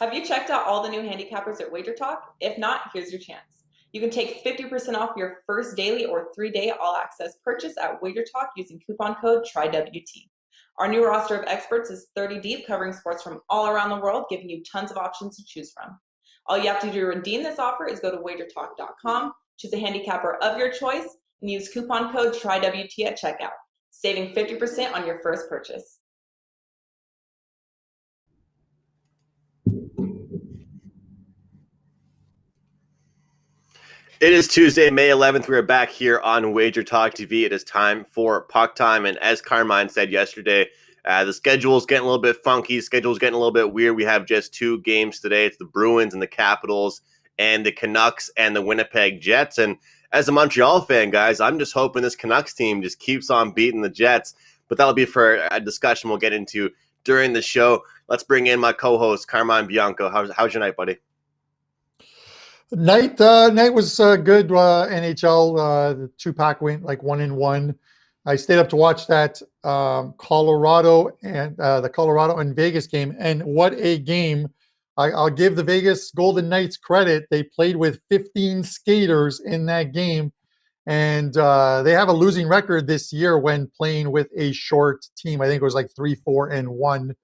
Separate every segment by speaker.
Speaker 1: Have you checked out all the new handicappers at WagerTalk? If not, here's your chance. You can take 50% off your first daily or 3-day all-access purchase at WagerTalk using coupon code TRYWT. Our new roster of experts is 30 deep, covering sports from all around the world, giving you tons of options to choose from. All you have to do to redeem this offer is go to WagerTalk.com, choose a handicapper of your choice, and use coupon code TRYWT at checkout, saving 50% on your first purchase.
Speaker 2: It is Tuesday, May 11th. We are back here on WagerTalk TV. It is time for puck time. And as Carmine said yesterday, the schedule is getting a little bit funky. Schedule is getting a little bit weird. We have just 2 games today. It's the Bruins and the Capitals, and the Canucks and the Winnipeg Jets. And as a Montreal fan, guys, I'm just hoping this Canucks team just keeps on beating the Jets. But that'll be for a discussion we'll get into during the show. Let's bring in my co-host, Carmine Bianco. How's your night, buddy?
Speaker 3: Night was good. NHL, the 2-pack went like 1-1. I stayed up to watch that Colorado and Vegas game, and what a game! I'll give the Vegas Golden Knights credit. They played with 15 skaters in that game, and they have a losing record this year when playing with a short team. I think it was like 3-4-1,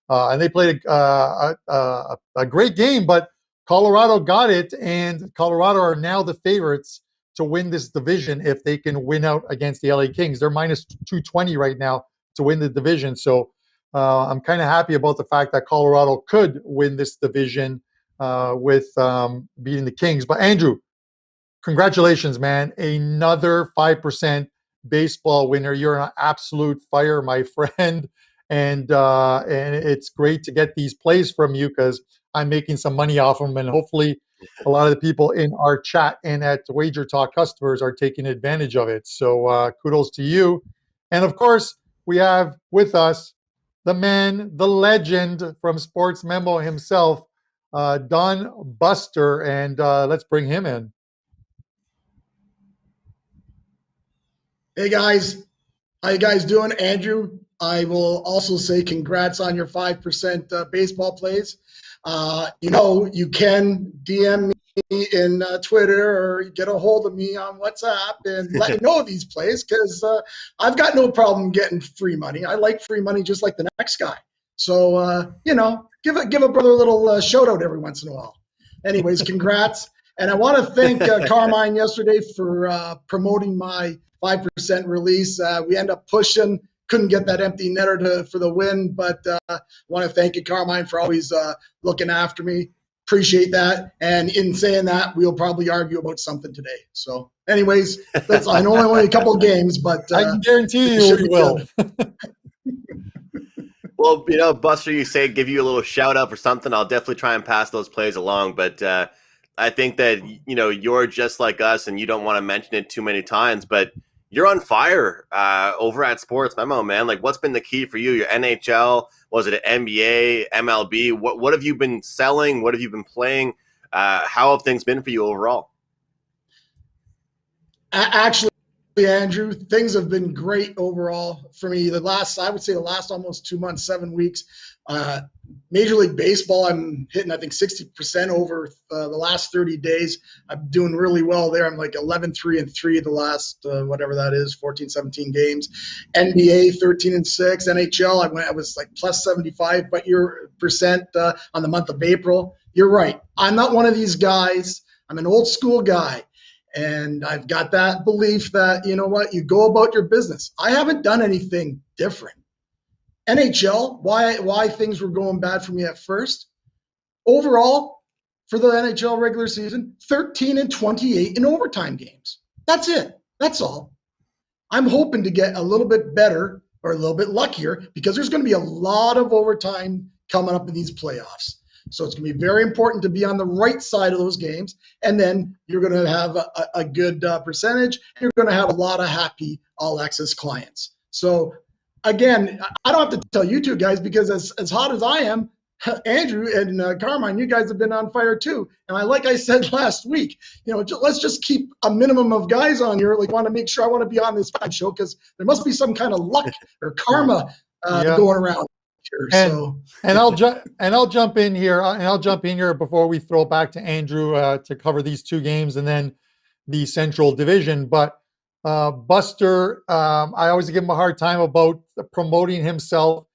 Speaker 3: and they played a great game, but Colorado got it, and Colorado are now the favorites to win this division if they can win out against the LA Kings. They're minus 220 right now to win the division. So I'm kind of happy about the fact that Colorado could win this division with beating the Kings. But Andrew, congratulations, man. Another 5% baseball winner. You're an absolute fire, my friend. And it's great to get these plays from you because I'm making some money off them, and hopefully a lot of the people in our chat and at WagerTalk customers are taking advantage of it. So kudos to you. And of course, we have with us the man, the legend from Sports Memo himself, Don Buster, and let's bring him in.
Speaker 4: Hey guys, how you guys doing? Andrew, I will also say congrats on your 5% baseball plays. You can DM me in Twitter or get a hold of me on WhatsApp and let me know these plays because I've got no problem getting free money. I like free money just like the next guy. So, give a brother a little shout out every once in a while. Anyways, congrats. And I want to thank Carmine yesterday for promoting my 5% release. We end up pushing. Couldn't get that empty netter for the win, but want to thank you, Carmine, for always looking after me. Appreciate that. And in saying that, we'll probably argue about something today. So anyways, I know only a couple of games, but
Speaker 3: I can guarantee you we will.
Speaker 2: Well, Buster, you say give you a little shout out for something. I'll definitely try and pass those plays along. But I think that, you're just like us and you don't want to mention it too many times, but you're on fire over at Sports Memo, man. Like, what's been the key for you? Your NHL? Was it an NBA, MLB? What have you been selling? What have you been playing? How have things been for you overall?
Speaker 4: Actually, Andrew, things have been great overall for me. I would say the last almost 2 months, 7 weeks. Major League Baseball, I'm hitting, I think, 60% over the last 30 days. I'm doing really well there. I'm like 11-3-3 the last, whatever that is, 14, 17 games. NBA, 13-6. NHL, I was like plus 75 percent on the month of April. You're right. I'm not one of these guys. I'm an old school guy. And I've got that belief that, you know what, you go about your business. I haven't done anything different. NHL, why things were going bad for me at first. Overall, for the NHL regular season, 13-28 in overtime games. That's it. That's all. I'm hoping to get a little bit better or a little bit luckier because there's going to be a lot of overtime coming up in these playoffs. So it's going to be very important to be on the right side of those games. And then you're going to have a good percentage. You're going to have a lot of happy all-access clients. So again, I don't have to tell you two guys because as hot as I am, Andrew and Carmine, you guys have been on fire too. And like I said last week, let's just keep a minimum of guys on here. Like, want to make sure I want to be on this show because there must be some kind of luck or karma going around.
Speaker 3: And,
Speaker 4: So
Speaker 3: I'll jump in here before we throw it back to Andrew to cover these two games and then the Central Division. But Buster, I always give him a hard time about promoting himself.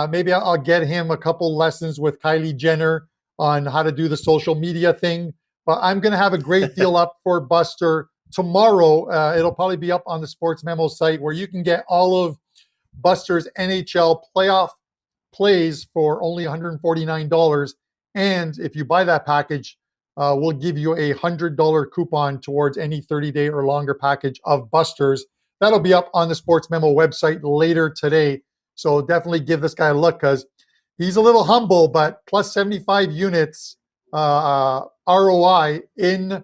Speaker 3: Maybe I'll get him a couple lessons with Kylie Jenner on how to do the social media thing. But I'm going to have a great deal up for Buster tomorrow. It'll probably be up on the Sports Memo site where you can get all of Buster's NHL playoff plays for only $149. And if you buy that package, we'll give you a $100 coupon towards any 30-day or longer package of Buster's. That'll be up on the Sports Memo website later today. So definitely give this guy a look because he's a little humble, but plus 75 units ROI in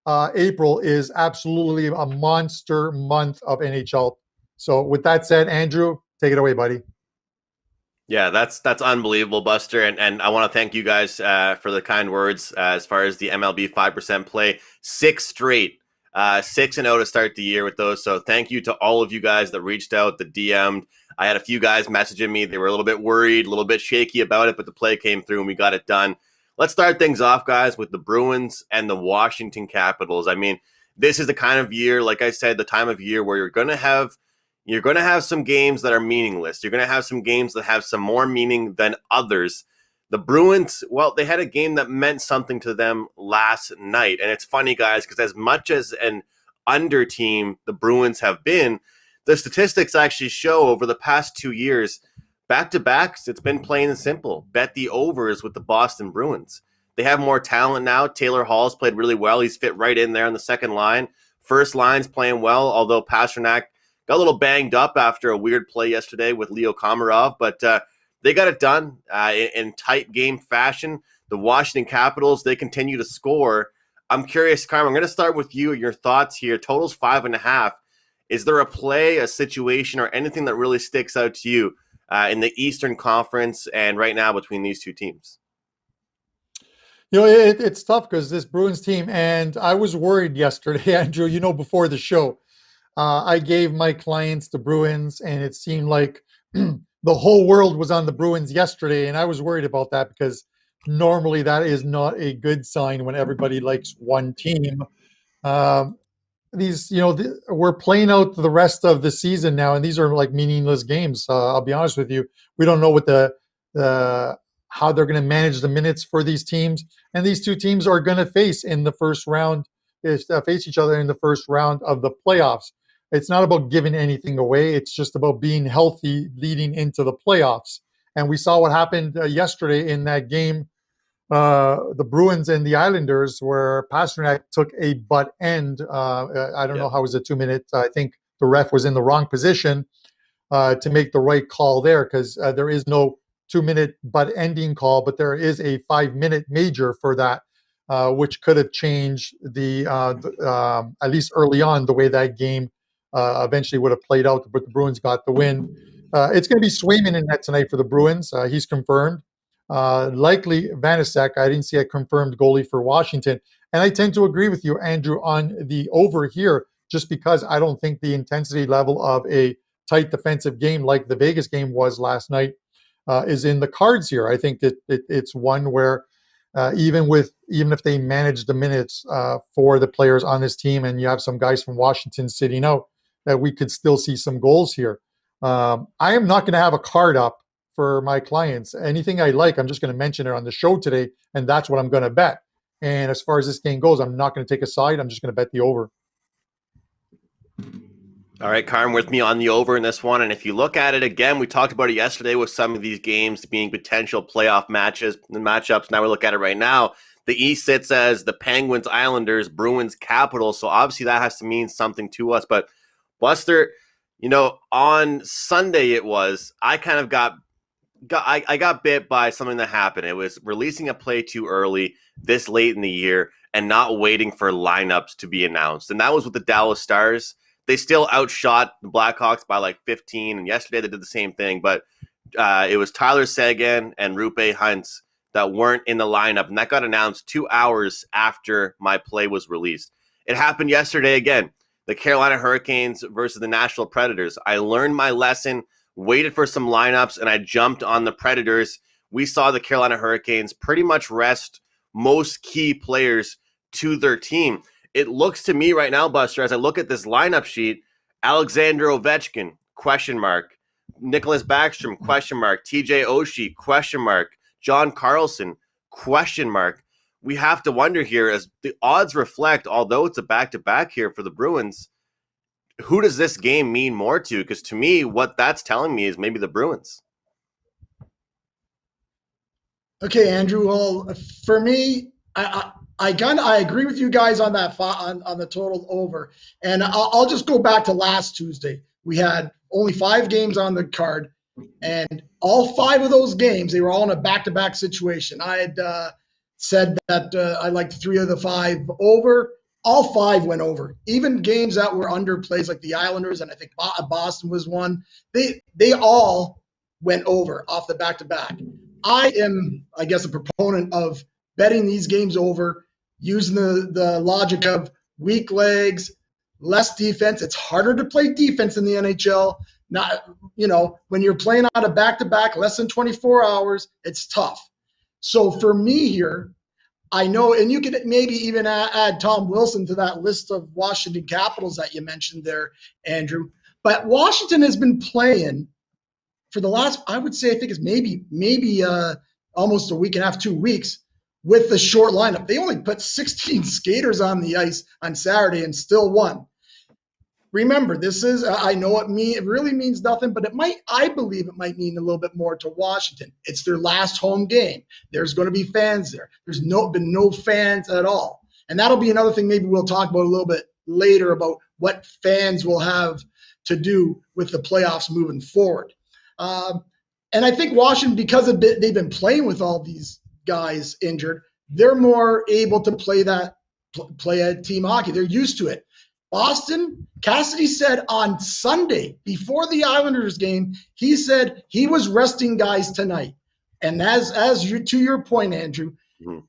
Speaker 3: April is absolutely a monster month of NHL. So with that said, Andrew, take it away, buddy.
Speaker 2: Yeah, that's unbelievable, Buster. And I want to thank you guys for the kind words as far as the MLB 5% play. 6 straight, 6-0 to start the year with those. So thank you to all of you guys that reached out, that DM'd. I had a few guys messaging me. They were a little bit worried, a little bit shaky about it, but the play came through and we got it done. Let's start things off, guys, with the Bruins and the Washington Capitals. I mean, this is the kind of year, like I said, the time of year where you're going to have some games that are meaningless. You're going to have some games that have some more meaning than others. The Bruins, well, they had a game that meant something to them last night. And it's funny, guys, because as much as an under team the Bruins have been, the statistics actually show over the past 2 years, back-to-backs, it's been plain and simple. Bet the overs with the Boston Bruins. They have more talent now. Taylor Hall's played really well. He's fit right in there on the second line. First line's playing well, although Pasternak got a little banged up after a weird play yesterday with Leo Komarov, but they got it done in tight game fashion. The Washington Capitals, they continue to score. I'm curious, Carmine, I'm going to start with you. Your thoughts here. Total's 5.5. Is there a play, a situation, or anything that really sticks out to you in the Eastern Conference and right now between these two teams?
Speaker 3: You know, it's tough because this Bruins team, and I was worried yesterday, Andrew, before the show. I gave my clients the Bruins, and it seemed like the whole world was on the Bruins yesterday, and I was worried about that because normally that is not a good sign when everybody likes one team. We're playing out the rest of the season now, and these are like meaningless games. I'll be honest with you. We don't know what how they're going to manage the minutes for these teams, and these two teams are going to face each other in the first round of the playoffs. It's not about giving anything away. It's just about being healthy leading into the playoffs. And we saw what happened yesterday in that game, the Bruins and the Islanders, where Pasternak took a butt end. I don't know how it was a 2-minute. I think the ref was in the wrong position to make the right call there because there is no 2-minute butt ending call, but there is a 5-minute major for that, which could have changed at least early on, the way that game eventually would have played out, but the Bruins got the win. It's going to be Swayman in net tonight for the Bruins. He's confirmed. Likely Vanacek. I didn't see a confirmed goalie for Washington. And I tend to agree with you, Andrew, on the over here, just because I don't think the intensity level of a tight defensive game like the Vegas game was last night is in the cards here. I think that it's one where even if they manage the minutes for the players on this team, and you have some guys from Washington sitting out, that we could still see some goals here. I am not going to have a card up for my clients. Anything I like, I'm just going to mention it on the show today, and that's what I'm going to bet. And as far as this game goes, I'm not going to take a side. I'm just going to bet the over.
Speaker 2: All right, Carm, with me on the over in this one. And if you look at it again, we talked about it yesterday with some of these games being potential playoff matchups. Now we look at it right now. The East sits as the Penguins, Islanders, Bruins, Capitals. So obviously that has to mean something to us. But Buster, on Sunday I kind of got bit by something that happened. It was releasing a play too early this late in the year and not waiting for lineups to be announced. And that was with the Dallas Stars. They still outshot the Blackhawks by like 15. And yesterday they did the same thing. But it was Tyler Seguin and Rupe Huntz that weren't in the lineup. And that got announced 2 hours after my play was released. It happened yesterday again. The Carolina Hurricanes versus the Nashville Predators. I learned my lesson waited for some lineups, and I jumped on the Predators. We saw the Carolina Hurricanes pretty much rest most key players to their team. It looks to me right now, Buster, as I look at this lineup sheet, Alexander Ovechkin, question mark. Nicholas Backstrom, question mark. TJ Oshie, question mark. John Carlson, question mark. We have to wonder here, as the odds reflect, although it's a back-to-back here for the Bruins, who does this game mean more to? Because to me, what that's telling me is maybe the Bruins.
Speaker 4: Okay, Andrew. Well, for me, I agree with you guys on that on the total over, and I'll just go back to last Tuesday. We had only 5 games on the card, and all 5 of those games they were all in a back-to-back situation. I had said that I liked 3 of the 5 over. All 5 went over. Even games that were under plays like the Islanders, and I think Boston was one. They all went over off the back-to-back. I am, I guess, a proponent of betting these games over, using the logic of weak legs, less defense. It's harder to play defense in the NHL. Not, when you're playing on a back-to-back, less than 24 hours, it's tough. So for me here, I know, and you could maybe even add Tom Wilson to that list of Washington Capitals that you mentioned there, Andrew. But Washington has been playing for the last, I would say, I think it's maybe almost a week and a half, 2 weeks with the short lineup. They only put 16 skaters on the ice on Saturday and still won. Remember, this is, I know it really means nothing, but I believe it might mean a little bit more to Washington. It's their last home game. There's going to be fans there. There's been no fans at all. And that'll be another thing maybe we'll talk about a little bit later about what fans will have to do with the playoffs moving forward. And I think Washington, because they've been playing with all these guys injured, they're more able to play a team hockey. They're used to it. Boston, Cassidy said on Sunday before the Islanders game, he said he was resting guys tonight. And to your point, Andrew,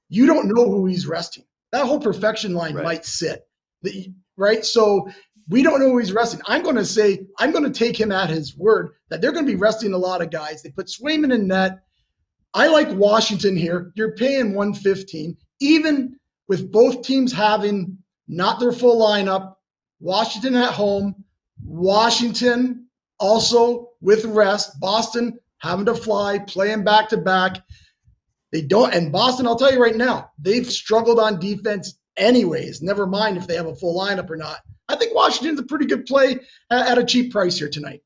Speaker 4: you don't know who he's resting. That whole perfection line might sit, right? So we don't know who he's resting. I'm going to take him at his word that they're going to be resting a lot of guys. They put Swayman in net. I like Washington here. You're paying 115, even with both teams having not their full lineup. Washington at home, Washington also with rest, Boston having to fly, playing back-to-back. They don't, and Boston, I'll tell you right now, they've struggled on defense anyways, never mind if they have a full lineup or not. I think Washington's a pretty good play at a cheap price here tonight.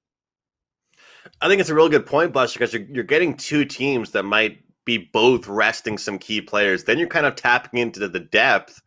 Speaker 2: I think it's a real good point, Buster, because you're getting 2 teams that might be both resting some key players. Then you're kind of tapping into the depth.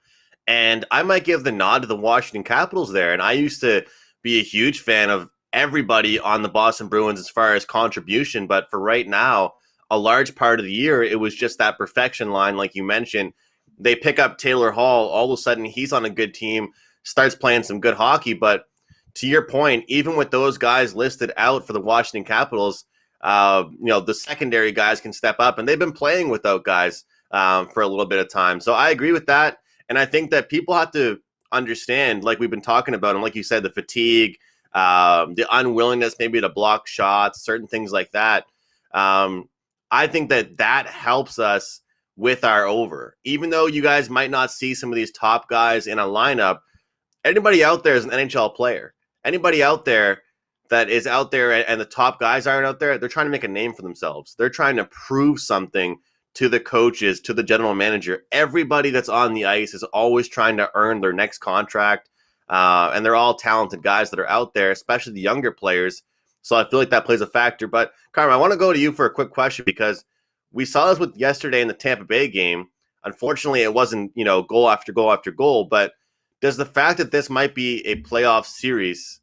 Speaker 2: And I might give the nod to the Washington Capitals there. And I used to be a huge fan of everybody on the Boston Bruins as far as contribution. But for right now, a large part of the year, it was just that perfection line, like you mentioned. They pick up Taylor Hall. All of a sudden, he's on a good team, starts playing some good hockey. But to your point, even with those guys listed out for the Washington Capitals, the secondary guys can step up. And they've been playing without guys for a little bit of time. So I agree with that. And I think that people have to understand, like we've been talking about, and like you said, the fatigue, the unwillingness maybe to block shots, certain things like that. I think that helps us with our over. Even though you guys might not see some of these top guys in a lineup, anybody out there is an NHL player. Anybody out there that is out there and the top guys aren't out there, they're trying to make a name for themselves. They're trying to prove something to the coaches, to the general manager. Everybody that's on the ice is always trying to earn their next contract. And they're all talented guys that are out there, especially the younger players. So I feel like that plays a factor. But Carmine, I want to go to you for a quick question, because we saw this with yesterday in the Tampa Bay game. Unfortunately, it wasn't, goal after goal after goal. But does the fact that this might be a playoff series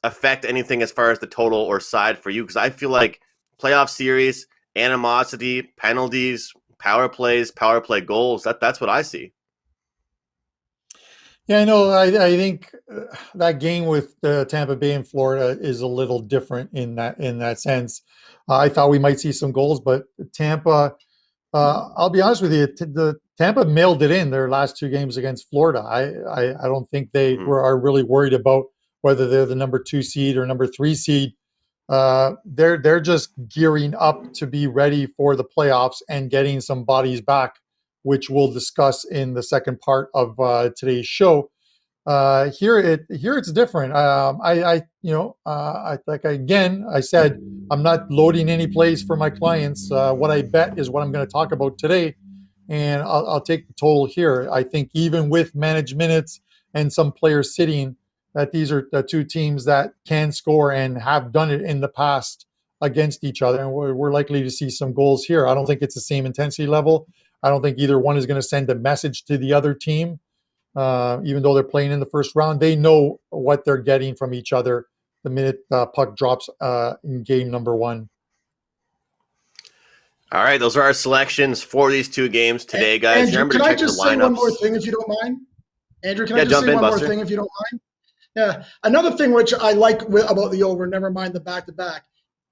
Speaker 2: affect anything as far as the total or side for you? Because I feel like playoff series, animosity, penalties, power plays, power play goals, that's what I see.
Speaker 3: Yeah, I know. I think that game with Tampa Bay and Florida is a little different in that sense. I thought we might see some goals, but Tampa, I'll be honest with you, the Tampa mailed it in their last 2 games against Florida. I don't think they are really worried about whether they're the number 2 seed or number 3 seed. They're just gearing up to be ready for the playoffs and getting some bodies back, which we'll discuss in the second part of today's show. Here it's different. I said, I'm not loading any plays for my clients. What I bet is what I'm going to talk about today, and I'll take the total here. I think even with managed minutes and some players sitting, that these are the two teams that can score and have done it in the past against each other, and we're likely to see some goals here. I don't think it's the same intensity level. I don't think either one is going to send a message to the other team. Even though they're playing in the first round, they know what they're getting from each other the minute puck drops in game number one.
Speaker 2: All right, those are our selections for these two games today, guys.
Speaker 4: Andrew,
Speaker 2: remember to check the lineups. Can I just say one more
Speaker 4: thing if you don't mind? Andrew, can I just say one more thing if you don't mind? Yeah, another thing which I like about the over, never mind the back-to-back,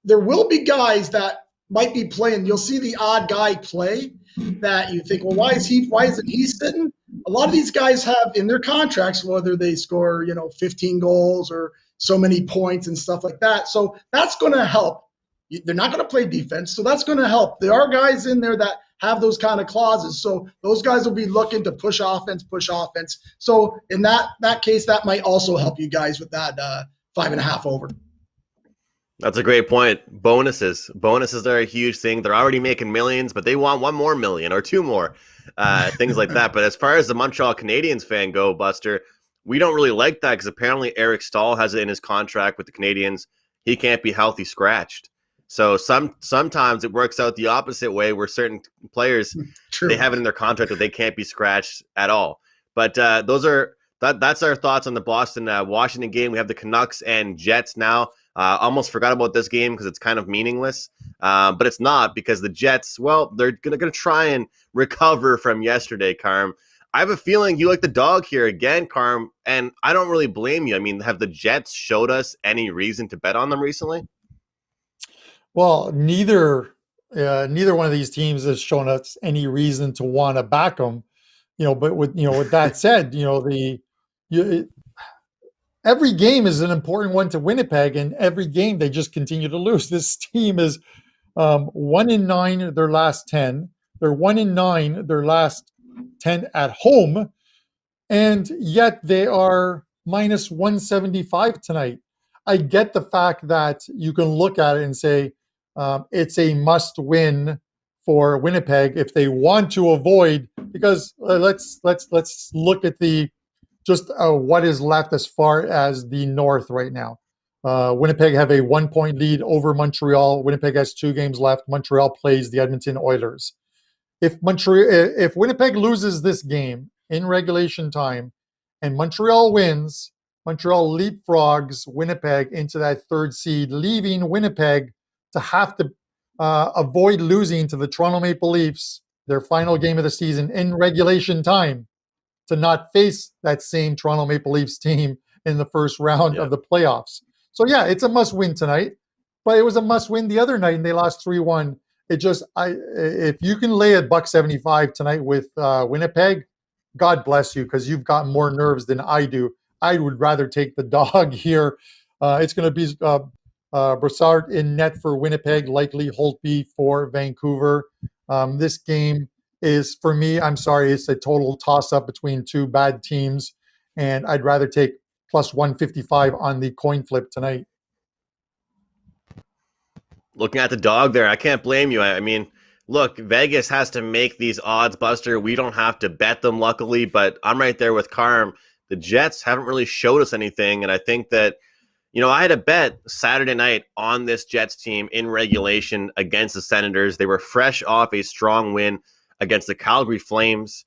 Speaker 4: there will be guys that might be playing. You'll see the odd guy play that you think, well, why isn't he sitting? A lot of these guys have in their contracts whether they score, 15 goals or so many points and stuff like that. So that's going to help. They're not going to play defense, so that's going to help. There are guys in there that have those kind of clauses, so those guys will be looking to push offense. So in that case, that might also help you guys with that 5.5 over.
Speaker 2: That's a great point. Bonuses are a huge thing. They're already making millions, but they want one more million or two more, things like that. But as far as the Montreal Canadiens fan go, Buster, we don't really like that because apparently Eric Staal has it in his contract with the Canadiens. He can't be healthy scratched. So sometimes it works out the opposite way where certain players, they have it in their contract that they can't be scratched at all. But that's our thoughts on the Boston-Washington game. We have the Canucks and Jets now. Almost forgot about this game because it's kind of meaningless, but it's not because the Jets, well, they're gonna try and recover from yesterday, Carm. I have a feeling you like the dog here again, Carm, and I don't really blame you. I mean, have the Jets showed us any reason to bet on them recently?
Speaker 3: Well, neither one of these teams has shown us any reason to want to back them. But with that said, every game is an important one to Winnipeg, and every game they just continue to lose. This team is 1-9 their last 10. They're 1-9 their last 10 at home, and yet they are minus 175 tonight. I get the fact that you can look at it and say it's a must-win for Winnipeg if they want to avoid. Because let's look at what is left as far as the North right now. Winnipeg have a 1-point lead over Montreal. Winnipeg has 2 games left. Montreal plays the Edmonton Oilers. If Winnipeg loses this game in regulation time and Montreal wins, Montreal leapfrogs Winnipeg into that 3rd seed, leaving Winnipeg to have to avoid losing to the Toronto Maple Leafs, their final game of the season in regulation time, to not face that same Toronto Maple Leafs team in the first round of the playoffs. So yeah, it's a must-win tonight, but it was a must-win the other night, and they lost 3-1. If you can lay a $1.75 tonight with Winnipeg, God bless you, because you've got more nerves than I do. I would rather take the dog here. It's going to be Brassard in net for Winnipeg, likely Holtby for Vancouver. This game is, for me, I'm sorry, it's a total toss-up between two bad teams, and I'd rather take plus 155 on the coin flip tonight.
Speaker 2: Looking at the dog there, I can't blame you. I mean, look, Vegas has to make these odds, Buster. We don't have to bet them, luckily, but I'm right there with Carm. The Jets haven't really showed us anything, and I think that, I had a bet Saturday night on this Jets team in regulation against the Senators. They were fresh off a strong win against the Calgary Flames,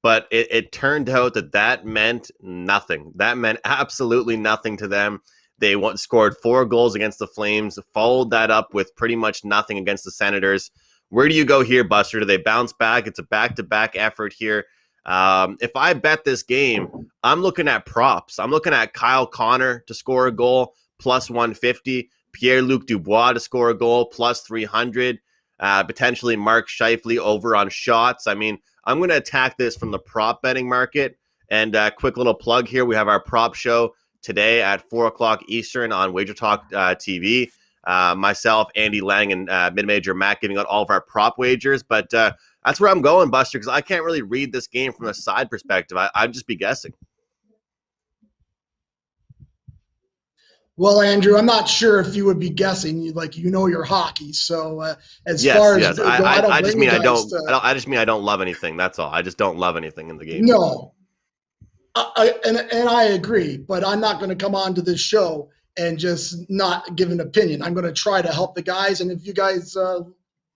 Speaker 2: but it turned out that meant nothing. That meant absolutely nothing to them. They scored 4 goals against the Flames, followed that up with pretty much nothing against the Senators. Where do you go here, Buster? Do they bounce back? It's a back-to-back effort here. If I bet this game, I'm looking at props. I'm looking at Kyle Connor to score a goal, plus 150. Pierre-Luc Dubois to score a goal, plus 300. Potentially Mark Scheifele over on shots. I mean, I'm going to attack this from the prop betting market. And quick little plug here. We have our prop show today at 4 o'clock Eastern on WagerTalk TV. myself, Andy Lang, and Mid-Major Matt giving out all of our prop wagers. But that's where I'm going, Buster, because I can't really read this game from a side perspective. I'd just be guessing.
Speaker 4: Well, Andrew, I'm not sure if you would be guessing. Your hockey. So
Speaker 2: Yes. I just mean I don't love anything. That's all. I just don't love anything in the game.
Speaker 4: No, and I agree. But I'm not going to come on to this show and just not give an opinion. I'm going to try to help the guys. And if you guys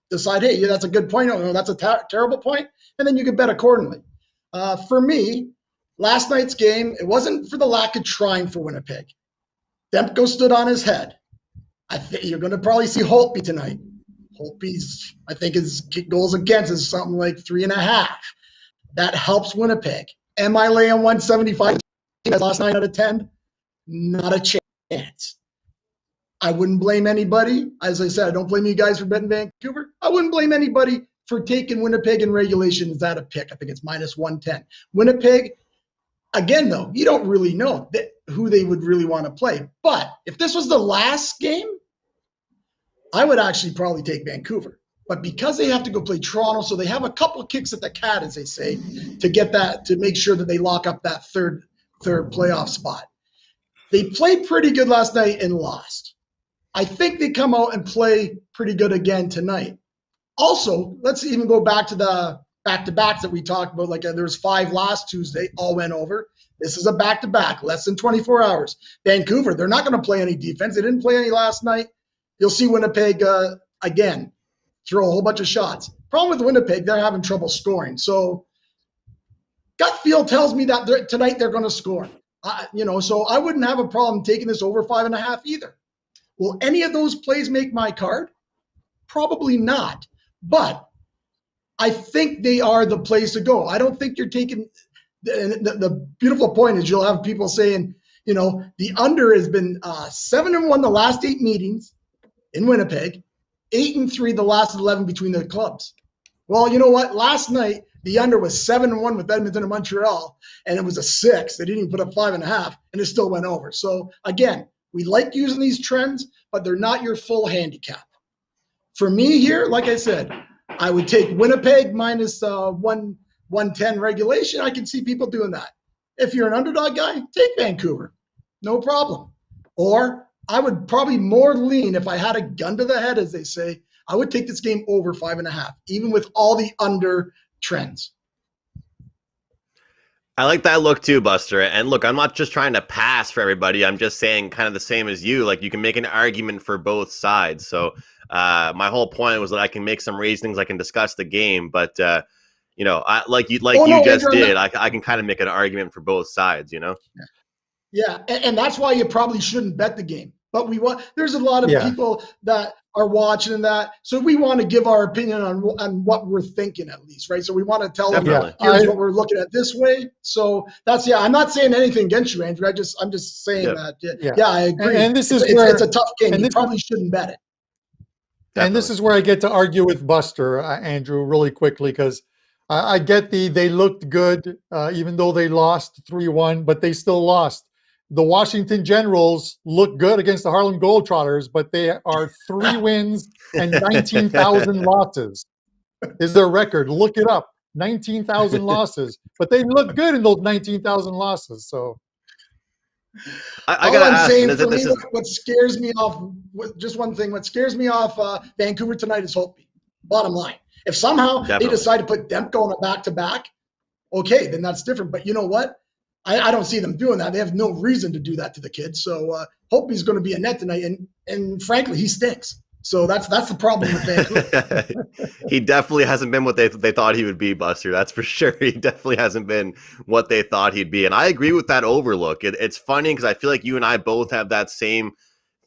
Speaker 4: decide, hey, yeah, that's a good point, or that's a terrible point, and then you can bet accordingly. For me, last night's game, it wasn't for the lack of trying for Winnipeg. Demko stood on his head. I think you're going to probably see Holtby tonight. Holtby's, I think his goals against is something like 3.5. That helps Winnipeg. Am I laying 175 last 9 out of 10? Not a chance. I wouldn't blame anybody. As I said, I don't blame you guys for betting Vancouver. I wouldn't blame anybody for taking Winnipeg in regulation. Is that a pick? I think it's minus 110. Winnipeg, again, though, you don't really know who they would really want to play. But if this was the last game, I would actually probably take Vancouver. But because they have to go play Toronto, so they have a couple of kicks at the cat, as they say, to get that, to make sure that they lock up that third playoff spot. They played pretty good last night and lost. I think they come out and play pretty good again tonight. Also, let's even go back to the back-to-backs that we talked about. Like there was 5 last Tuesday, all went over. This is a back-to-back, less than 24 hours. Vancouver, they're not going to play any defense. They didn't play any last night. You'll see Winnipeg, again, throw a whole bunch of shots. Problem with Winnipeg, they're having trouble scoring. So gut feel tells me that tonight they're going to score. So I wouldn't have a problem taking this over 5.5 either. Will any of those plays make my card? Probably not. But I think they are the place to go. I don't think you're taking the beautiful point is you'll have people saying, the under has been 7-1 the last 8 meetings in Winnipeg, 8-3 the last 11 between the clubs. Well, you know what? Last night, the under was 7-1 with Edmonton and Montreal, and it was a 6. They didn't even put up 5.5, and it still went over. So, again, we like using these trends, but they're not your full handicap. For me here, like I said, I would take Winnipeg minus 110 regulation. I can see people doing that. If you're an underdog guy, take Vancouver. No problem. Or I would probably more lean, if I had a gun to the head, as they say, I would take this game over 5.5, even with all the under trends.
Speaker 2: I like that look too, Buster. And look, I'm not just trying to pass for everybody. I'm just saying kind of the same as you. Like, you can make an argument for both sides. So my whole point was that I can make some reasonings. I can discuss the game, but I can kind of make an argument for both sides.
Speaker 4: Yeah, and that's why you probably shouldn't bet the game. But there's a lot of people that are watching that, so we want to give our opinion on what we're thinking, at least, right? So we want to tell them, here's what we're looking at this way. So that's I'm not saying anything against you, Andrew. I'm just saying that. I agree.
Speaker 3: And this is
Speaker 4: where it's a tough game. You probably shouldn't bet it.
Speaker 3: Definitely. And this is where I get to argue with Buster, Andrew, really quickly, because I get they looked good, even though they lost 3-1, but they still lost. The Washington Generals look good against the Harlem Globetrotters, but they are 3 wins and 19,000 losses is their record. Look it up. 19,000 losses. But they look good in those 19,000 losses. So
Speaker 4: what scares me off, just one thing, what scares me off Vancouver tonight is Holtby. Bottom line. If somehow they decide to put Demko on a back-to-back, okay, then that's different. But you know what? I don't see them doing that. They have no reason to do that to the kid. So Holtby's going to be a net tonight, and frankly, he stinks. So that's the problem with Vancouver.
Speaker 2: He definitely hasn't been what they thought he would be, Buster. That's for sure. He definitely hasn't been what they thought he'd be. And I agree with that overlook. It's funny because I feel like you and I both have that same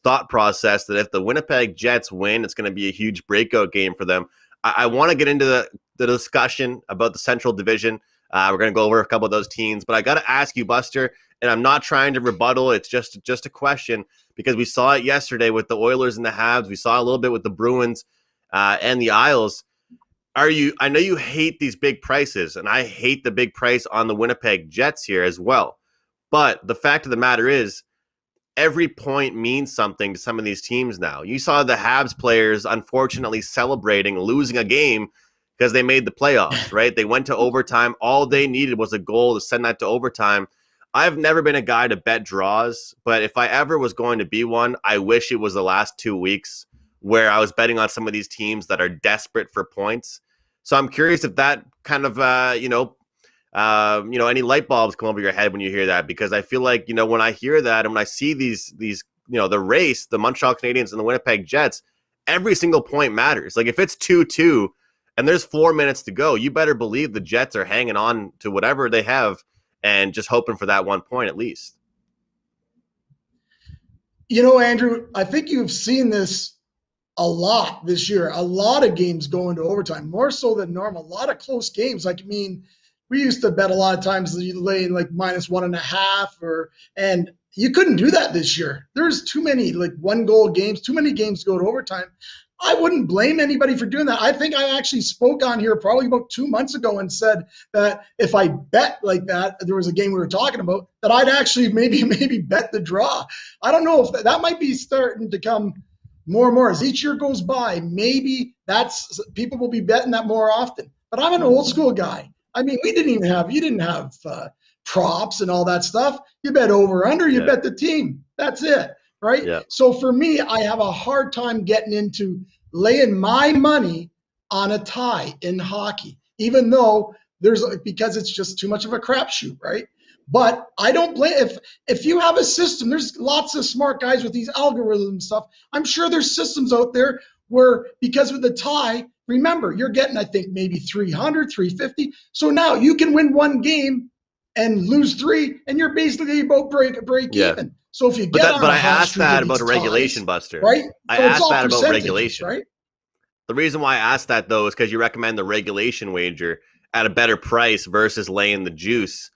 Speaker 2: thought process that if the Winnipeg Jets win, it's going to be a huge breakout game for them. I want to get into the discussion about the Central Division. We're going to go over a couple of those teams, but I got to ask you, Buster, and I'm not trying to rebuttal. It's just a question because we saw it yesterday with the Oilers and the Habs. We saw a little bit with the Bruins and the Isles. I know you hate these big prices, and I hate the big price on the Winnipeg Jets here as well. But the fact of the matter is, every point means something to some of these teams now. You saw the Habs players unfortunately celebrating losing a game because they made the playoffs, right? They went to overtime. All they needed was a goal to send that to overtime. I've never been a guy to bet draws, but if I ever was going to be one, I wish it was the last 2 weeks where I was betting on some of these teams that are desperate for points. So I'm curious if that kind of, any light bulbs come over your head when you hear that, because I feel like, when I hear that and when I see these, the race, the Montreal Canadiens and the Winnipeg Jets, every single point matters. Like if it's 2-2 and there's 4 minutes to go, you better believe the Jets are hanging on to whatever they have and just hoping for that 1 point at least.
Speaker 4: Andrew, I think you've seen this a lot this year. A lot of games go into overtime, more so than normal. A lot of close games. We used to bet a lot of times laying like -1.5 and you couldn't do that this year. There's too many like 1-goal games, too many games go to overtime. I wouldn't blame anybody for doing that. I think I actually spoke on here probably about 2 months ago and said that if I bet like that, there was a game we were talking about, that I'd actually maybe bet the draw. I don't know if that might be starting to come more and more as each year goes by. Maybe people will be betting that more often. But I'm an old school guy. You didn't have props and all that stuff. You bet over under, you bet the team. That's it. Right?
Speaker 2: Yeah.
Speaker 4: So for me, I have a hard time getting into laying my money on a tie in hockey, even though because it's just too much of a crapshoot, right? But I don't blame if you have a system. There's lots of smart guys with these algorithms stuff. I'm sure there's systems out there where because of the tie, remember you're getting I think maybe 300, 350. So now you can win one game and lose 3, and you're basically about break even. So if you get on
Speaker 2: I asked that about a regulation, Buster.
Speaker 4: Right?
Speaker 2: I asked that about regulation.
Speaker 4: Right?
Speaker 2: The reason why I asked that, though, is because you recommend the regulation wager at a better price versus laying the juice.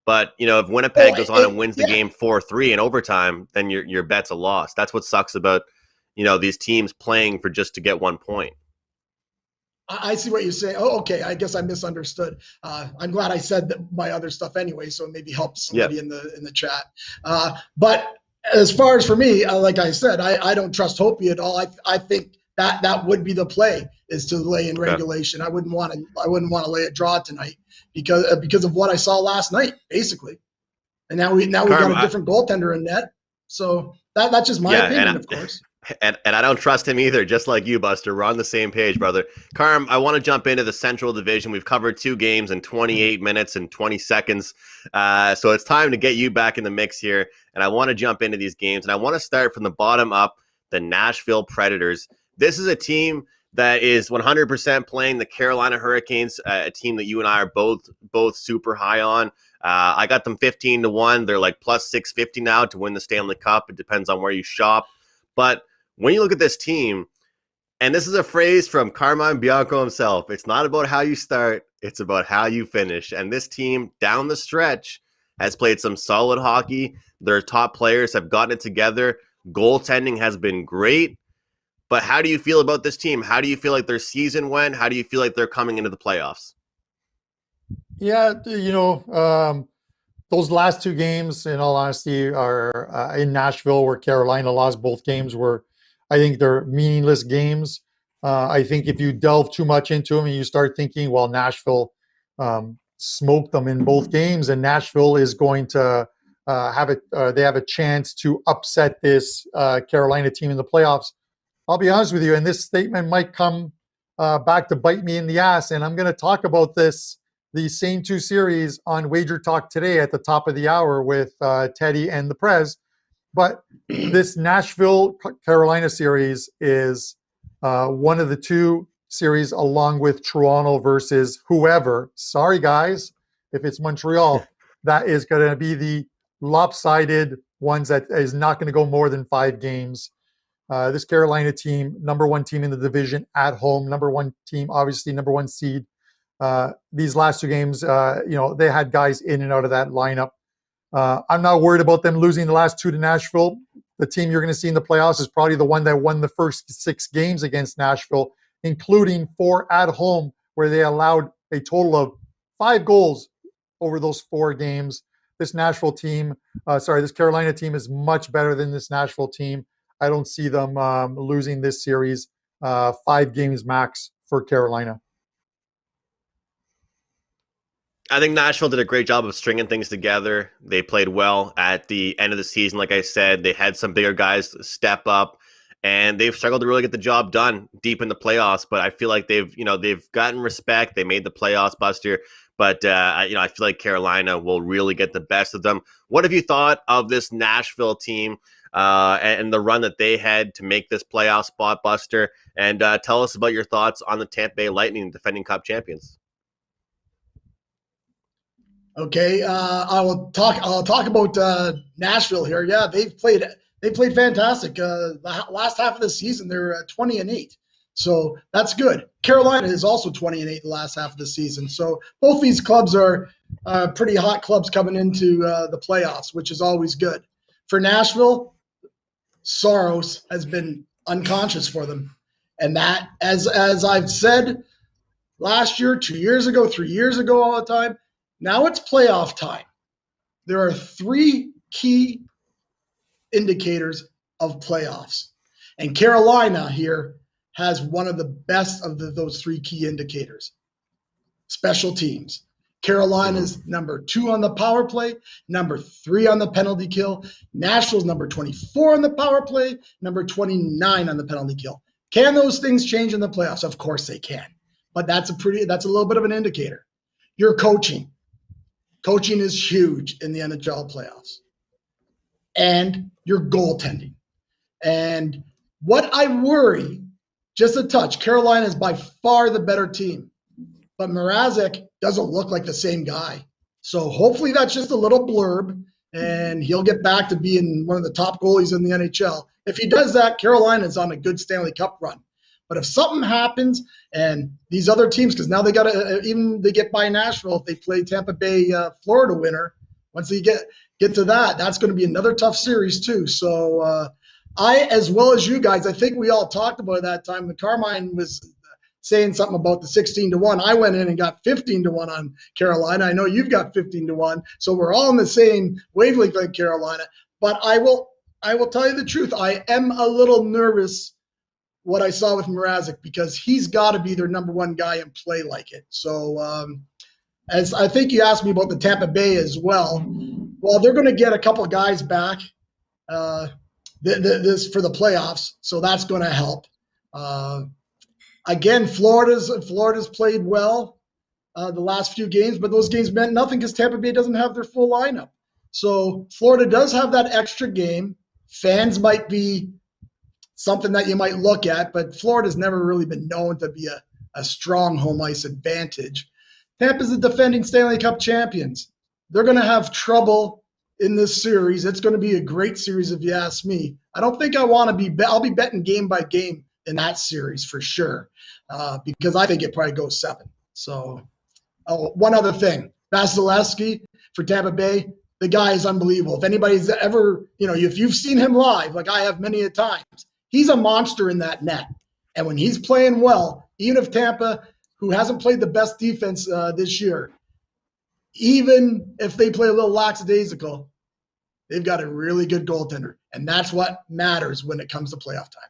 Speaker 2: But, if Winnipeg goes on and wins the game 4-3 in overtime, then your bet's a loss. That's what sucks about, these teams playing for just to get 1 point.
Speaker 4: I see what you're saying. Oh, okay. I guess I misunderstood. I'm glad I said my other stuff anyway, so it maybe helps somebody in the chat. But as far as for me, like I said, I don't trust Hopi at all. I think that would be the play, is to lay in regulation. I wouldn't want to lay a draw tonight because of what I saw last night, basically. And now we got a different goaltender in net. So that's just my opinion, of course.
Speaker 2: And I don't trust him either, just like you, Buster. We're on the same page, brother. Carm, I want to jump into the Central Division. We've covered 2 games in 28 minutes and 20 seconds. So it's time to get you back in the mix here. And I want to jump into these games. And I want to start from the bottom up, the Nashville Predators. This is a team that is 100% playing the Carolina Hurricanes, a team that you and I are both super high on. I got them 15-1. They're like plus 650 now to win the Stanley Cup. It depends on where you shop. But when you look at this team, and this is a phrase from Carmine Bianco himself, it's not about how you start, it's about how you finish. And this team down the stretch has played some solid hockey. Their top players have gotten it together. Goaltending has been great. But how do you feel about this team? How do you feel like their season went? How do you feel like they're coming into the playoffs?
Speaker 3: Yeah, those last 2 games, in all honesty, are in Nashville, where Carolina lost both games. I think they're meaningless games. I think if you delve too much into them and you start thinking, well, Nashville smoked them in both games, and Nashville is going to they have a chance to upset this Carolina team in the playoffs. I'll be honest with you, and this statement might come back to bite me in the ass, and I'm going to talk about these same 2 series on WagerTalk today at the top of the hour with Teddy and the Prez. But this Nashville-Carolina series is one of the 2 series, along with Toronto versus whoever. Sorry, guys, if it's Montreal, that is going to be the lopsided ones that is not going to go more than 5 games. This Carolina team, number 1 team in the division at home, number 1 team, obviously number 1 seed. These last 2 games, they had guys in and out of that lineup. I'm not worried about them losing the last 2 to Nashville. The team you're going to see in the playoffs is probably the one that won the first 6 games against Nashville, including 4 at home, where they allowed a total of 5 goals over those 4 games. this Nashville team, this Carolina team is much better than this Nashville team. I don't see them losing this series. 5 games max for Carolina.
Speaker 2: I think Nashville did a great job of stringing things together. They played well at the end of the season. Like I said, they had some bigger guys step up, and they've struggled to really get the job done deep in the playoffs. But I feel like they've gotten respect. They made the playoffs, Buster. But I feel like Carolina will really get the best of them. What have you thought of this Nashville team and the run that they had to make this playoff spot, Buster? And tell us about your thoughts on the Tampa Bay Lightning, defending Cup champions.
Speaker 4: Okay, I'll talk about Nashville here. Yeah, they played fantastic. The last half of the season, they're 20-8, so that's good. Carolina is also 20-8 the last half of the season. So both these clubs are pretty hot clubs coming into the playoffs, which is always good. For Nashville, Saros has been unconscious for them, and that, as I've said last year, 2 years ago, 3 years ago, all the time. Now it's playoff time. There are 3 key indicators of playoffs. And Carolina here has one of the best of those 3 key indicators. Special teams. Carolina's number 2 on the power play, number 3 on the penalty kill. Nashville's number 24 on the power play, number 29 on the penalty kill. Can those things change in the playoffs? Of course they can. But that's a little bit of an indicator. Your coaching. Coaching is huge in the NHL playoffs. And your goaltending. And what I worry, just a touch, Carolina is by far the better team. But Mrazek doesn't look like the same guy. So hopefully that's just a little blurb, and he'll get back to being one of the top goalies in the NHL. If he does that, Carolina's on a good Stanley Cup run. But if something happens and these other teams, because now they got to they get by Nashville if they play Tampa Bay, Florida winner. Once they get to that, that's going to be another tough series too. So I, as well as you guys, I think we all talked about it that time. The Carmine was saying something about the 16-1. I went in and got 15-1 on Carolina. I know you've got 15-1, so we're all in the same wavelength like Carolina. But I will tell you the truth. I am a little nervous what I saw with Mrazek, because he's got to be their number 1 guy and play like it. So as I think you asked me about the Tampa Bay as well, they're going to get a couple of guys back this for the playoffs, so that's going to help. Again, Florida's played well the last few games, but those games meant nothing because Tampa Bay doesn't have their full lineup. So Florida does have that extra game. Fans might be something that you might look at, but Florida's never really been known to be a strong home ice advantage. Tampa's the defending Stanley Cup champions. They're going to have trouble in this series. It's going to be a great series if you ask me. I don't think I want to be I'll be betting game by game in that series for sure, because I think it probably goes 7. So one other thing, Vasilevsky for Tampa Bay, the guy is unbelievable. If anybody's ever, if you've seen him live, like I have many a times, he's a monster in that net. And when he's playing well, even if Tampa, who hasn't played the best defense this year, even if they play a little lackadaisical, they've got a really good goaltender. And that's what matters when it comes to playoff time.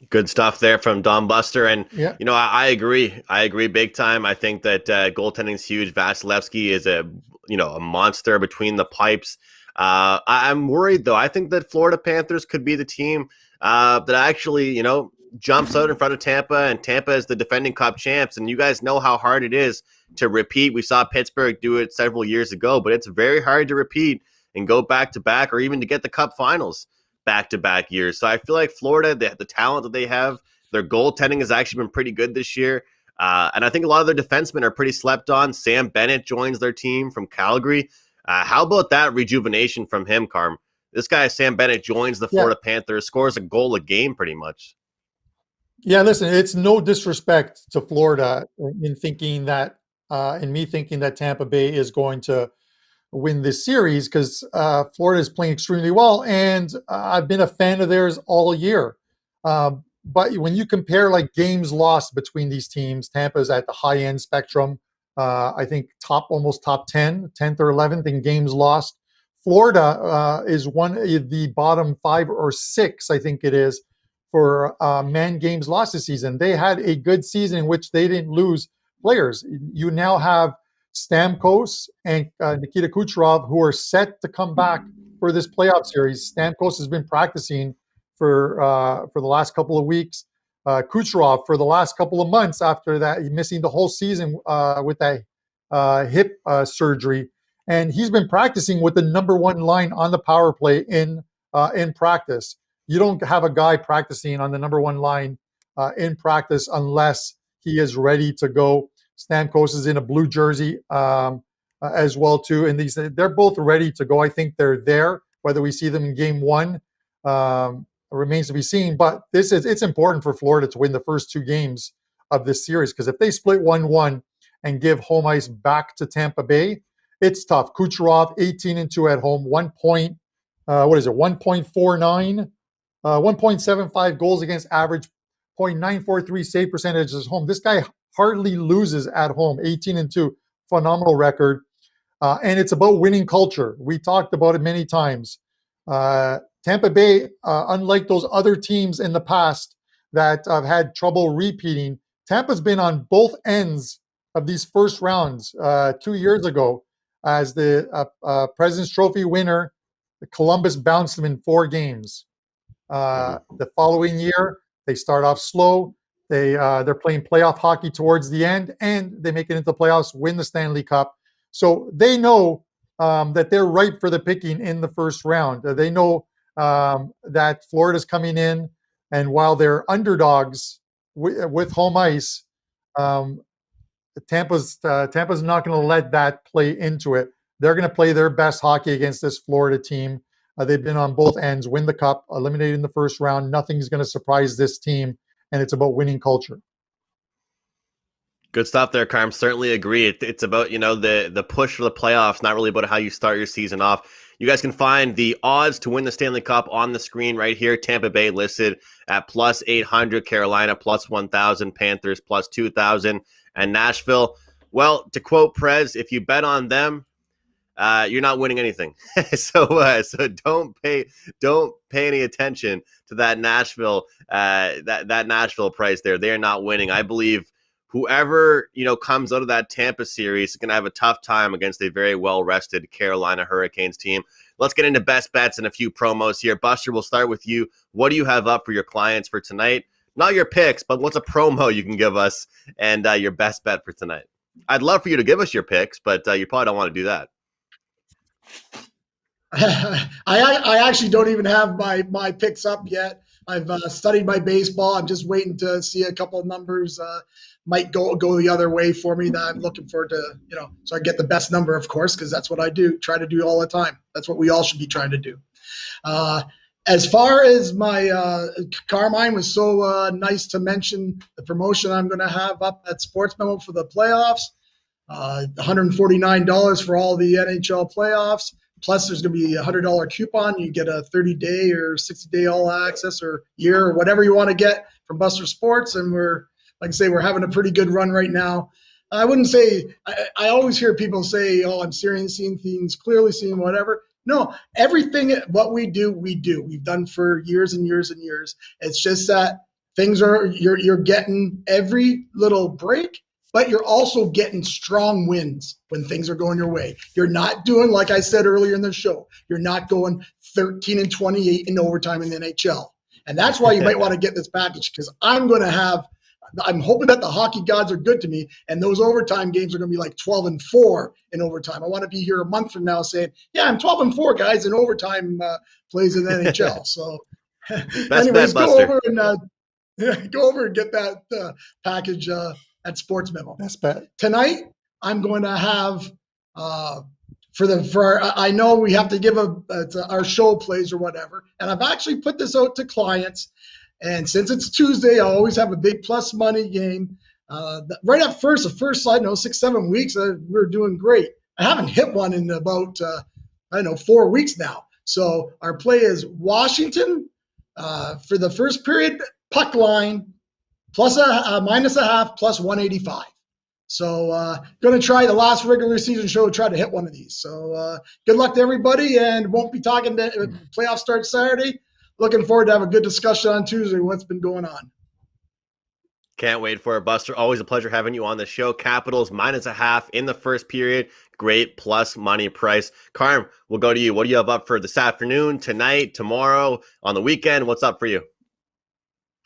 Speaker 2: Good stuff there from Don Buster. And,
Speaker 3: yeah.
Speaker 2: I agree. I agree big time. I think that goaltending is huge. Vasilevsky is a monster between the pipes. I'm worried, though. I think that Florida Panthers could be the team that actually, jumps out in front of Tampa, and Tampa is the defending Cup champs. And you guys know how hard it is to repeat. We saw Pittsburgh do it several years ago, but it's very hard to repeat and go back-to-back, or even to get the Cup finals back-to-back years. So I feel like Florida, the talent that they have, their goaltending has actually been pretty good this year. And I think a lot of their defensemen are pretty slept on. Sam Bennett joins their team from Calgary. How about that rejuvenation from him, Carm? This guy, Sam Bennett, joins the Florida Panthers, scores a goal a game pretty much.
Speaker 3: Yeah, listen, it's no disrespect to Florida in thinking that, in me thinking that Tampa Bay is going to win this series, because Florida is playing extremely well, and I've been a fan of theirs all year. But when you compare like games lost between these teams, Tampa's at the high end spectrum, I think almost top 10, 10th or 11th in games lost. Florida is one of the bottom 5 or 6, I think it is, for man games lost this season. They had a good season in which they didn't lose players. You now have Stamkos and Nikita Kucherov, who are set to come back for this playoff series. Stamkos has been practicing for the last couple of weeks. Kucherov for the last couple of months after that, missing the whole season with that hip surgery. And he's been practicing with the number 1 line on the power play in practice. You don't have a guy practicing on the number 1 line in practice unless he is ready to go. Stamkos is in a blue jersey as well too, and they're both ready to go. I think they're there. Whether we see them in game 1 remains to be seen. But it's important for Florida to win the first 2 games of this series, because if they split 1-1 and give home ice back to Tampa Bay, it's tough. Kucherov 18-2 at home, 1.49, 1.75 goals against average, .943 save percentage at home. This guy hardly loses at home, 18-2, phenomenal record. And it's about winning culture. We talked about it many times. Tampa Bay, unlike those other teams in the past that have had trouble repeating, Tampa's been on both ends of these first rounds. 2 years ago, as the President's Trophy winner, Columbus bounced them in 4 games. The following year, they start off slow. They're playing playoff hockey towards the end, and they make it into the playoffs, win the Stanley Cup. So they know that they're ripe for the picking in the first round. They know that Florida's coming in, and while they're underdogs with home ice, Tampa's not going to let that play into it. They're going to play their best hockey against this Florida team. They've been on both ends, win the cup, eliminated in the first round. Nothing's going to surprise this team, and it's about winning culture.
Speaker 2: Good stuff there, Carm. Certainly agree. It's about, the push for the playoffs, not really about how you start your season off. You guys can find the odds to win the Stanley Cup on the screen right here. Tampa Bay listed at +800, Carolina +1,000, Panthers +2,000, and Nashville. Well, to quote Prez, if you bet on them, you're not winning anything. So don't pay any attention to that Nashville that Nashville price there. They're not winning. I believe whoever comes out of that Tampa series is going to have a tough time against a very well-rested Carolina Hurricanes team. Let's get into best bets and a few promos here. Buster, we'll start with you. What do you have up for your clients for tonight? Not your picks, but what's a promo you can give us and your best bet for tonight? I'd love for you to give us your picks, but you probably don't want to do that.
Speaker 4: I actually don't even have my picks up yet. I've studied my baseball. I'm just waiting to see a couple of numbers might go the other way for me that I'm looking for to, so I get the best number, of course, because that's what I try to do all the time. That's what we all should be trying to do. As far as my Carmine was so nice to mention the promotion I'm going to have up at Sports Memo for the playoffs, $149 for all the NHL playoffs. Plus, there's going to be a $100 coupon. You get a 30-day or 60-day all access or year or whatever you want to get from Buster Sports. And we're having a pretty good run right now. I wouldn't say I always hear people say, "Oh, I'm seeing things clearly, seeing whatever." No, everything what we do. We've done for years and years and years. It's just that things you're getting every little break. But you're also getting strong wins when things are going your way. You're not doing, like I said earlier in the show, you're not going 13-28 in overtime in the NHL. And that's why you might want to get this package, because I'm hoping that the hockey gods are good to me, and those overtime games are going to be like 12-4 in overtime. I want to be here a month from now saying, yeah, I'm 12-4, guys, in overtime plays in the NHL. So anyways, go over and get that package at Sports Memo.
Speaker 3: That's bad.
Speaker 4: Tonight, I'm going to have I know we have to give our show plays or whatever, and I've actually put this out to clients. And since it's Tuesday, I always have a big plus money game. Right at first, the first 6-7 weeks, we're doing great. I haven't hit one in about 4 weeks now. So our play is Washington for the first period puck line. Plus minus a half, plus 185. So going to try the last regular season show, try to hit one of these. So good luck to everybody, and won't be talking to playoff start Saturday. Looking forward to have a good discussion on Tuesday what's been going on.
Speaker 2: Can't wait for it, Buster. Always a pleasure having you on the show. Capitals -0.5 in the first period. Great plus money price. Carm, we'll go to you. What do you have up for this afternoon, tonight, tomorrow, on the weekend? What's up for you?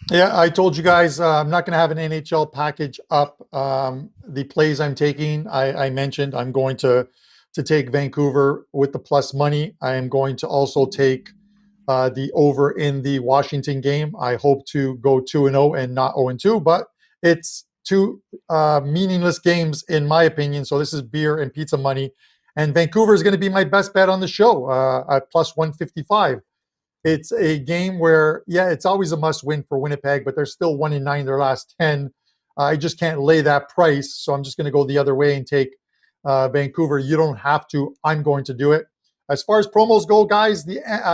Speaker 3: Yeah, I told you guys I'm not going to have an NHL package up. The plays I'm taking, I mentioned I'm going to take Vancouver with the plus money. I am going to also take the over in the Washington game. I hope to go 2-0 and not 0-2, but it's two meaningless games in my opinion. So this is beer and pizza money. And Vancouver is going to be my best bet on the show at plus 155. It's a game where, yeah, it's always a must win for Winnipeg, but they're still 1-9 their last 10. I just can't lay that price. So I'm just going to go the other way and take Vancouver. You don't have to. I'm going to do it. As far as promos go, guys,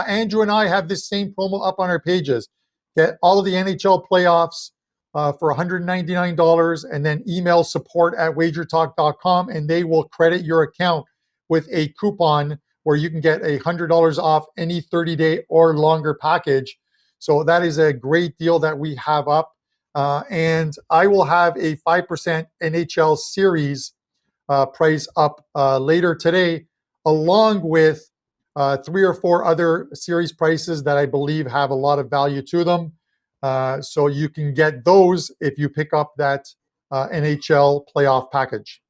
Speaker 3: Andrew and I have this same promo up on our pages. Get all of the NHL playoffs for $199 and then email support@wagertalk.com and they will credit your account with a coupon where you can get $100 off any 30-day or longer package. So that is a great deal that we have up. And I will have a 5% NHL series price up later today, along with 3 or 4 other series prices that I believe have a lot of value to them. So you can get those if you pick up that NHL playoff package.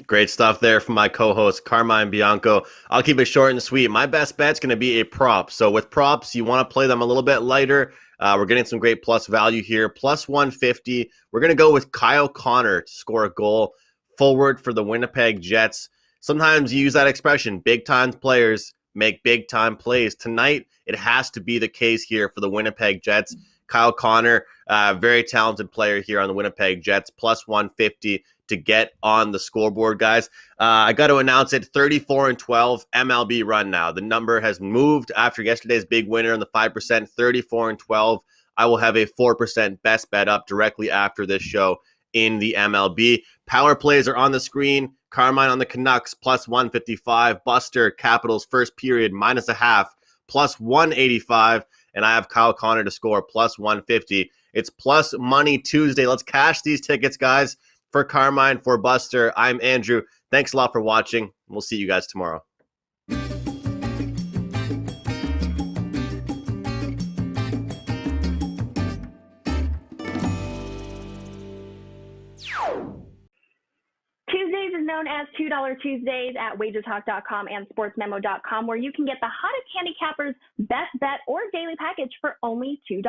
Speaker 2: Great stuff there from my co-host, Carmine Bianco. I'll keep it short and sweet. My best bet's going to be a prop. So with props, you want to play them a little bit lighter. We're getting some great plus value here. Plus 150. We're going to go with Kyle Connor to score a goal forward for the Winnipeg Jets. Sometimes you use that expression, big-time players make big-time plays. Tonight, it has to be the case here for the Winnipeg Jets. Kyle Connor, very talented player here on the Winnipeg Jets, plus 150 to get on the scoreboard, guys. I got to announce it, 34-12 MLB run now. The number has moved after yesterday's big winner on the 5%, 34-12. I will have a 4% best bet up directly after this show in the MLB. Power plays are on the screen. Carmine on the Canucks, plus 155. Buster, Capitals first period, -0.5, plus 185. And I have Kyle Connor to score, plus 150. It's plus money Tuesday. Let's cash these tickets, guys. For Carmine, for Buster, I'm Andrew. Thanks a lot for watching. We'll see you guys tomorrow.
Speaker 5: Tuesdays is known as $2 Tuesdays at WagerTalk.com and SportsMemo.com, where you can get the hottest handicappers' best bet or daily package for only $2.